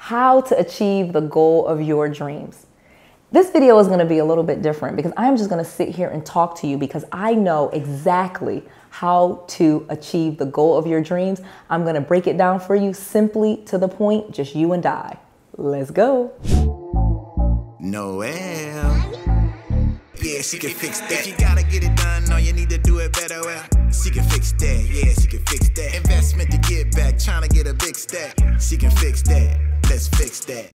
how to achieve the goal of your dreams. This video is going to be a little bit different because I'm just going to sit here and talk to you because I know exactly how to achieve the goal of your dreams. I'm going to break it down for you simply to the point, just you and I. Let's go. Noel. Yeah, she can fix that. If you gotta get it done, no, you need to do it better. Well, she can fix that. Yeah, she can fix that. Investment to get back, trying to get a big stack. She can fix that. Let's fix that.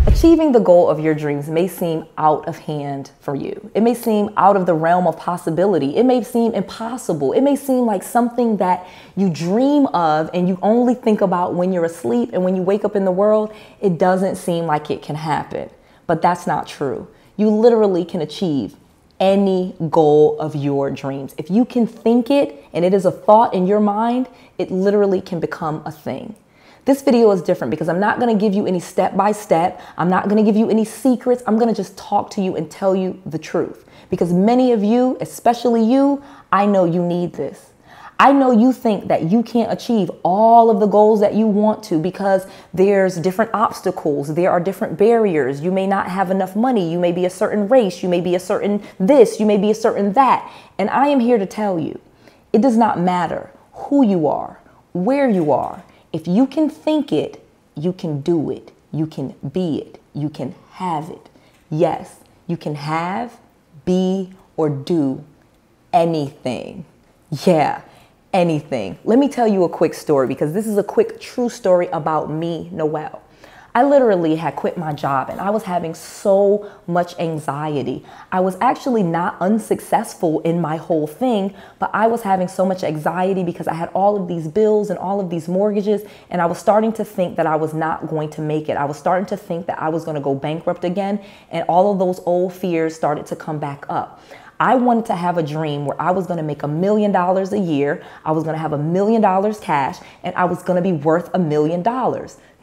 Achieving the goal of your dreams may seem out of hand for you. It may seem out of the realm of possibility. It may seem impossible. It may seem like something that you dream of and you only think about when you're asleep, and when you wake up in the world, it doesn't seem like it can happen. But that's not true. You literally can achieve any goal of your dreams. If you can think it and it is a thought in your mind, it literally can become a thing. This video is different because I'm not going to give you any step-by-step. I'm not going to give you any secrets. I'm going to just talk to you and tell you the truth. Because many of you, especially you, I know you need this. I know you think that you can't achieve all of the goals that you want to because there's different obstacles. There are different barriers. You may not have enough money. You may be a certain race. You may be a certain this. You may be a certain that. And I am here to tell you, it does not matter who you are, where you are. If you can think it, you can do it. You can be it. You can have it. Yes, you can have, be, or do anything. Yeah, anything. Let me tell you a quick story because this is a quick true story about me, Noel. I literally had quit my job and I was having so much anxiety. I was actually not unsuccessful in my whole thing, but I was having so much anxiety because I had all of these bills and all of these mortgages, and I was starting to think that I was not going to make it. I was starting to think that I was going to go bankrupt again, and all of those old fears started to come back up. I wanted to have a dream where I was going to make $1 million a year. I was going to have $1 million cash, and I was going to be worth $1 million.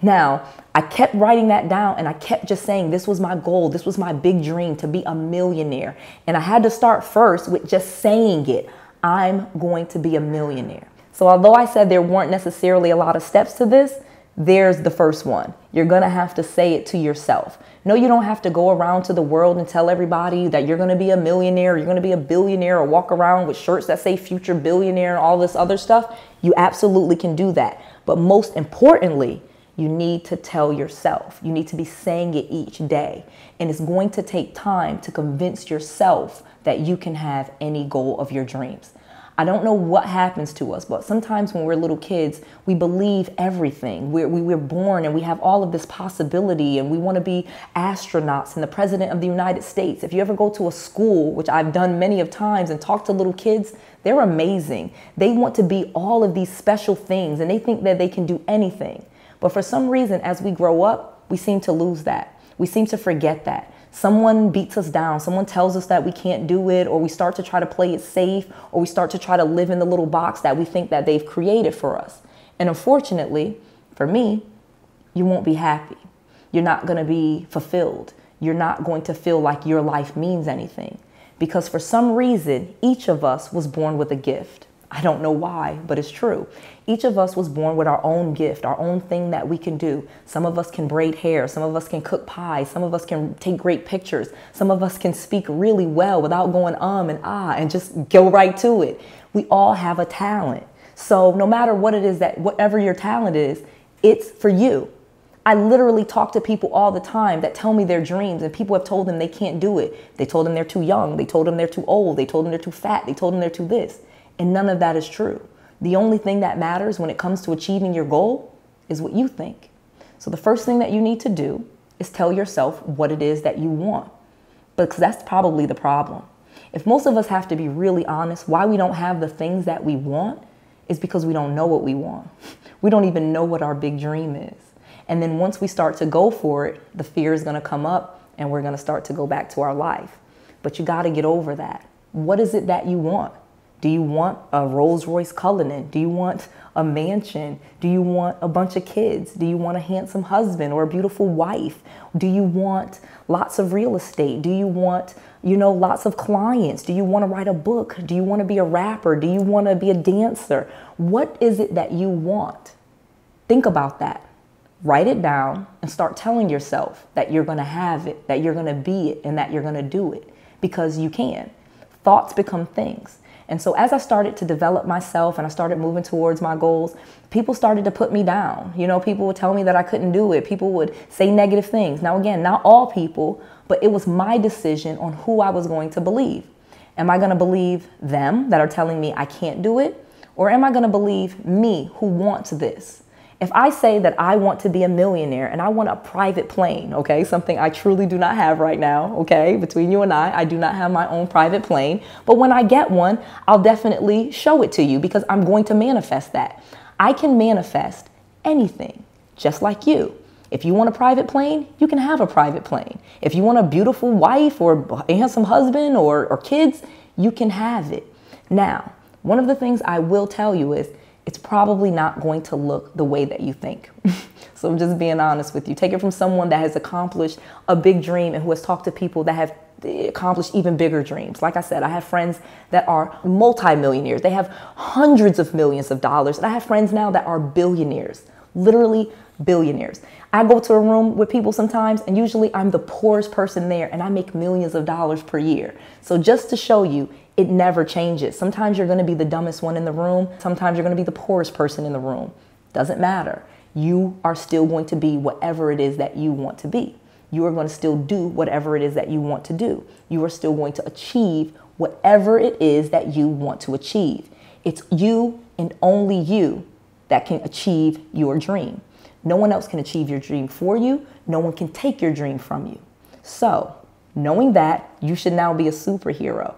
Now, I kept writing that down and I kept just saying this was my goal. This was my big dream, to be a millionaire. And I had to start first with just saying it. I'm going to be a millionaire. So although I said there weren't necessarily a lot of steps to this, there's the first one. You're going to have to say it to yourself. No, you don't have to go around to the world and tell everybody that you're going to be a millionaire, you're going to be a billionaire, or walk around with shirts that say future billionaire and all this other stuff. You absolutely can do that. But most importantly, you need to tell yourself. You need to be saying it each day. And it's going to take time to convince yourself that you can have any goal of your dreams. I don't know what happens to us, but sometimes when we're little kids, we believe everything. We're born and we have all of this possibility, and we want to be astronauts and the president of the United States. If you ever go to a school, which I've done many of times, and talk to little kids, they're amazing. They want to be all of these special things, and they think that they can do anything. But for some reason, as we grow up, we seem to lose that. We seem to forget that. Someone beats us down. Someone tells us that we can't do it, or we start to try to play it safe, or we start to try to live in the little box that we think that they've created for us. And unfortunately, for me, you won't be happy. You're not going to be fulfilled. You're not going to feel like your life means anything. Because for some reason, each of us was born with a gift. I don't know why, but it's true. Each of us was born with our own gift, our own thing that we can do. Some of us can braid hair. Some of us can cook pies. Some of us can take great pictures. Some of us can speak really well without going and ah and just go right to it. We all have a talent. So no matter what it is, that whatever your talent is, it's for you. I literally talk to people all the time that tell me their dreams, and people have told them they can't do it. They told them they're too young. They told them they're too old. They told them they're too fat. They told them they're too this. And none of that is true. The only thing that matters when it comes to achieving your goal is what you think. So the first thing that you need to do is tell yourself what it is that you want. Because that's probably the problem. If most of us have to be really honest, why we don't have the things that we want is because we don't know what we want. We don't even know what our big dream is. And then once we start to go for it, the fear is going to come up and we're going to start to go back to our life. But you got to get over that. What is it that you want? Do you want a Rolls-Royce Cullinan? Do you want a mansion? Do you want a bunch of kids? Do you want a handsome husband or a beautiful wife? Do you want lots of real estate? Do you want, lots of clients? Do you want to write a book? Do you want to be a rapper? Do you want to be a dancer? What is it that you want? Think about that. Write it down and start telling yourself that you're going to have it, that you're going to be it, and that you're going to do it, because you can. Thoughts become things. And so as I started to develop myself and I started moving towards my goals, people started to put me down. You know, people would tell me that I couldn't do it. People would say negative things. Now, again, not all people, but it was my decision on who I was going to believe. Am I going to believe them that are telling me I can't do it? Or am I going to believe me who wants this? If I say that I want to be a millionaire and I want a private plane, okay, something I truly do not have right now, okay, between you and I do not have my own private plane. But when I get one, I'll definitely show it to you because I'm going to manifest that. I can manifest anything, just like you. If you want a private plane, you can have a private plane. If you want a beautiful wife or a handsome husband or kids, you can have it. Now, one of the things I will tell you is, it's probably not going to look the way that you think. So I'm just being honest with you. Take it from someone that has accomplished a big dream and who has talked to people that have accomplished even bigger dreams. Like I said, I have friends that are multimillionaires. They have hundreds of millions of dollars. And I have friends now that are billionaires, literally billionaires. I go to a room with people sometimes and usually I'm the poorest person there and I make millions of dollars per year. So just to show you, it never changes. Sometimes you're going to be the dumbest one in the room. Sometimes you're going to be the poorest person in the room. Doesn't matter. You are still going to be whatever it is that you want to be. You are going to still do whatever it is that you want to do. You are still going to achieve whatever it is that you want to achieve. It's you and only you that can achieve your dream. No one else can achieve your dream for you. No one can take your dream from you. So, knowing that, you should now be a superhero.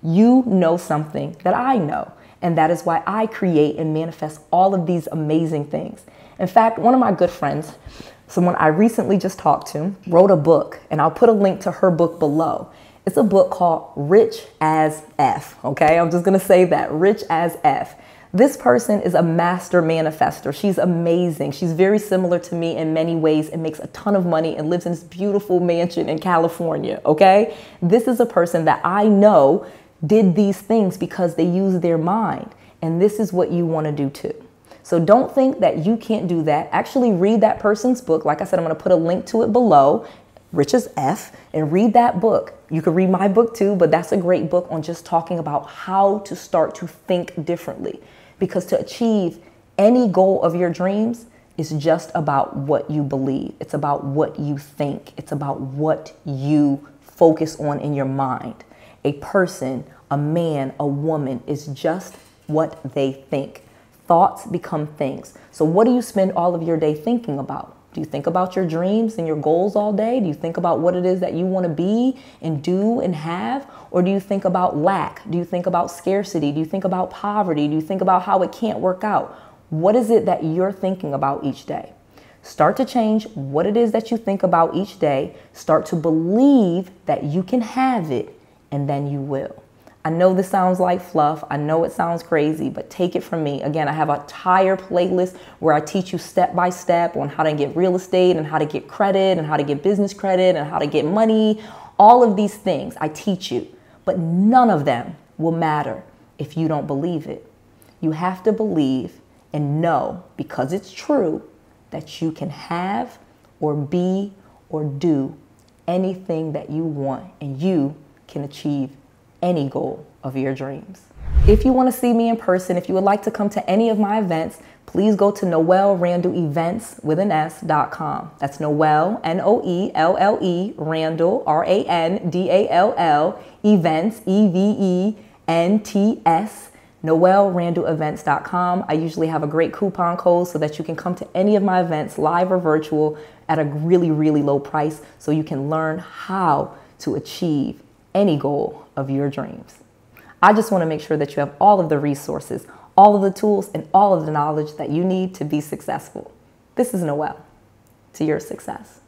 You know something that I know, and that is why I create and manifest all of these amazing things. In fact, one of my good friends, someone I recently just talked to, wrote a book, and I'll put a link to her book below. It's a book called Rich as F, okay? I'm just gonna say that, Rich as F. This person is a master manifester. She's amazing. She's very similar to me in many ways and makes a ton of money and lives in this beautiful mansion in California, okay? This is a person that I know did these things because they use their mind. And this is what you want to do too. So don't think that you can't do that. Actually read that person's book. Like I said, I'm going to put a link to it below, Rich as F, and read that book. You can read my book too, but that's a great book on just talking about how to start to think differently. Because to achieve any goal of your dreams is just about what you believe. It's about what you think. It's about what you focus on in your mind. A person, a man, a woman is just what they think. Thoughts become things. So what do you spend all of your day thinking about? Do you think about your dreams and your goals all day? Do you think about what it is that you want to be and do and have? Or do you think about lack? Do you think about scarcity? Do you think about poverty? Do you think about how it can't work out? What is it that you're thinking about each day? Start to change what it is that you think about each day. Start to believe that you can have it, and then you will. I know this sounds like fluff. I know it sounds crazy, but take it from me. Again, I have an entire playlist where I teach you step by step on how to get real estate and how to get credit and how to get business credit and how to get money. All of these things I teach you, but none of them will matter if you don't believe it. You have to believe and know, because it's true, that you can have or be or do anything that you want, and you can achieve any goal of your dreams. If you want to see me in person, if you would like to come to any of my events, please go to noelrandall.com. That's Noel, Noelle, Randall, Randall, events, EVENTS, noelrandallevents.com. I usually have a great coupon code so that you can come to any of my events, live or virtual, at a really, really low price, so you can learn how to achieve any goal of your dreams. I just want to make sure that you have all of the resources, all of the tools, and all of the knowledge that you need to be successful. This is Noel, to your success.